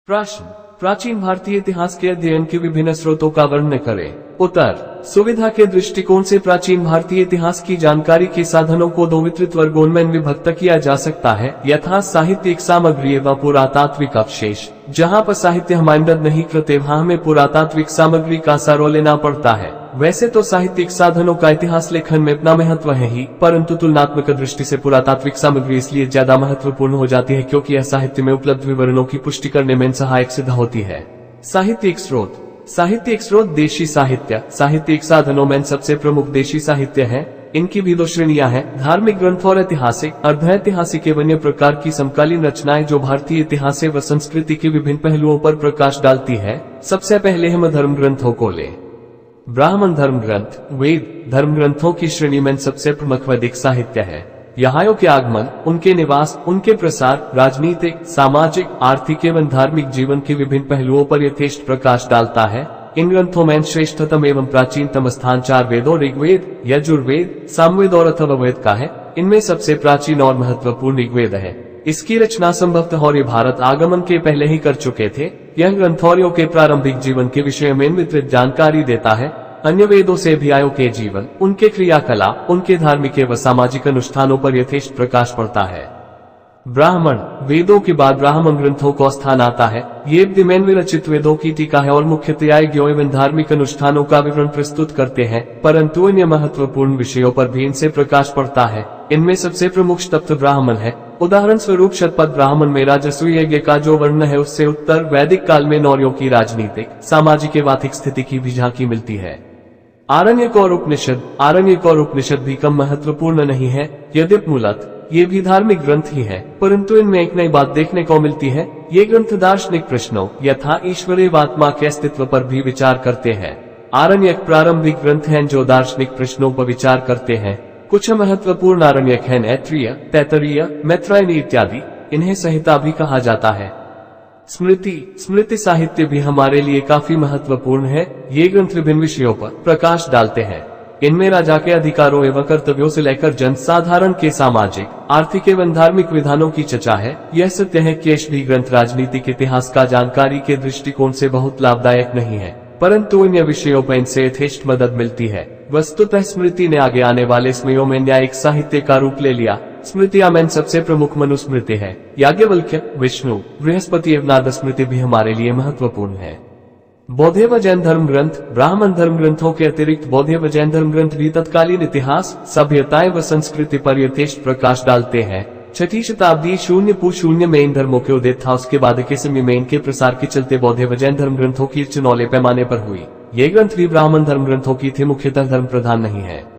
प्राचीन भारतीय इतिहास के अध्ययन के विभिन्न स्रोतों का वर्णन करें। उत्तर, सुविधा के दृष्टिकोण से प्राचीन भारतीय इतिहास की जानकारी के साधनों को दो विस्तृत वर्गों में विभक्त किया जा सकता है, यथा साहित्यिक सामग्री एवं पुरातात्विक अवशेष। जहाँ पर साहित्य हम आमदद नहीं करते वहाँ हमें पुरातात्विक सामग्री का सहारा लेना पड़ता है। वैसे तो साहित्यिक साधनों का इतिहास लेखन में अपना महत्व है ही, परंतु तुलनात्मक दृष्टि से पुरातात्विक सामग्री इसलिए ज्यादा महत्वपूर्ण हो जाती है क्योंकि यह साहित्य में उपलब्ध विवरणों की पुष्टि करने में सहायक सिद्ध होती है। साहित्यिक स्रोत देशी साहित्यिक साधनों में सबसे प्रमुख देशी साहित्य है। इनकी भी दो श्रेणियां हैं, धार्मिक ग्रंथ और ऐतिहासिक, अर्धऐतिहासिक एवं अन्य प्रकार की समकालीन रचनाएं जो भारतीय इतिहास व संस्कृति के विभिन्न पहलुओं पर प्रकाश डालती है। सबसे पहले हम धर्म ग्रंथों को लें। ब्राह्मण धर्म ग्रंथ, वेद धर्म ग्रंथों की श्रेणी में सबसे प्रमुख वैदिक साहित्य है। यहाँ के आगमन, उनके निवास, उनके प्रसार, राजनीतिक, सामाजिक, आर्थिक एवं धार्मिक जीवन के विभिन्न पहलुओं पर यथेष्ट प्रकाश डालता है। इन ग्रंथों में श्रेष्ठतम एवं प्राचीनतम स्थान चार वेदों ऋग्वेद, यजुर्वेद, सामवेद और अथर्ववेद का है। इनमें सबसे प्राचीन और महत्वपूर्ण ऋग्वेद है। इसकी रचना संभवतः और भारत आगमन के पहले ही कर चुके थे। यह ग्रंथौर्यों के प्रारंभिक जीवन के विषय में विस्तृत जानकारी देता है। अन्य वेदों से भी आयों के जीवन, उनके क्रियाकला, उनके धार्मिक एवं सामाजिक अनुष्ठानों पर यथेष्ट प्रकाश पड़ता है। ब्राह्मण वेदों के बाद ब्राह्मण ग्रंथों को स्थान आता है। ये विद्यमान विरचित वेदों की टीका है और मुख्यतया यज्ञों एवं धार्मिक अनुष्ठानों का विवरण प्रस्तुत करते हैं, परंतु अन्य महत्वपूर्ण विषयों पर भी इनसे प्रकाश पड़ता है। इनमें सबसे प्रमुख सप्त ब्राह्मण है। उदाहरण स्वरूप शतपथ ब्राह्मण में राजस्व यज्ञ का जो वर्णन है उससे उत्तर वैदिक काल में नौर्यों की राजनीतिक, सामाजिक एवं आर्थिक स्थिति की भी झांकी मिलती है। आरण्यक और उपनिषद भी कम महत्वपूर्ण नहीं है, यद्यपि मूलतः ये भी धार्मिक ग्रंथ ही है, परंतु इनमें एक नई बात देखने को मिलती है। ये ग्रंथ दार्शनिक प्रश्नों यथा ईश्वर एवं आत्मा के अस्तित्व पर भी विचार करते हैं। आरण्यक प्रारंभिक ग्रंथ हैं जो दार्शनिक प्रश्नों पर विचार करते हैं। कुछ महत्वपूर्ण आरण्यक हैं ऐत्रेय, तैत्तिरीय, मैत्रायणी इत्यादि। इन्हें संहिता भी कहा जाता है। स्मृति साहित्य भी हमारे लिए काफी महत्वपूर्ण है। ये ग्रंथ विभिन्न विषयों पर प्रकाश डालते हैं। इनमें राजा के अधिकारों एवं कर्तव्यों से लेकर जन साधारण के सामाजिक, आर्थिक एवं धार्मिक विधानों की चर्चा है। यह सत्य है कि भी ग्रंथ राजनीतिक इतिहास का जानकारी के दृष्टिकोण से बहुत लाभदायक नहीं है, परंतु अन्य विषयों पर इनसे यथेष्ट मदद मिलती है। वस्तुतः स्मृति ने आगे आने वाले समयों में न्यायिक साहित्य का रूप ले लिया। स्मृतियां में सबसे प्रमुख मनुस्मृति है। याज्ञवल्क्य, विष्णु, बृहस्पति एवं नारद स्मृति भी हमारे लिए महत्वपूर्ण है। बौद्ध व जैन धर्म ग्रंथ, ब्राह्मण धर्म ग्रंथों के अतिरिक्त बौद्ध व जैन धर्म ग्रंथ भी तत्कालीन इतिहास, सभ्यताएं व संस्कृति पर यथेष्ट प्रकाश डालते हैं। 6वीं शताब्दी 0 में इन धर्मों के उदय था। उसके बाद के समय में इनके प्रसार के चलते बौद्ध व जैन धर्म ग्रंथों की चुनौले पैमाने पर हुई। ये ग्रंथ भी ब्राह्मण धर्म ग्रंथों की थे, मुख्यतः धर्म प्रधान नहीं है।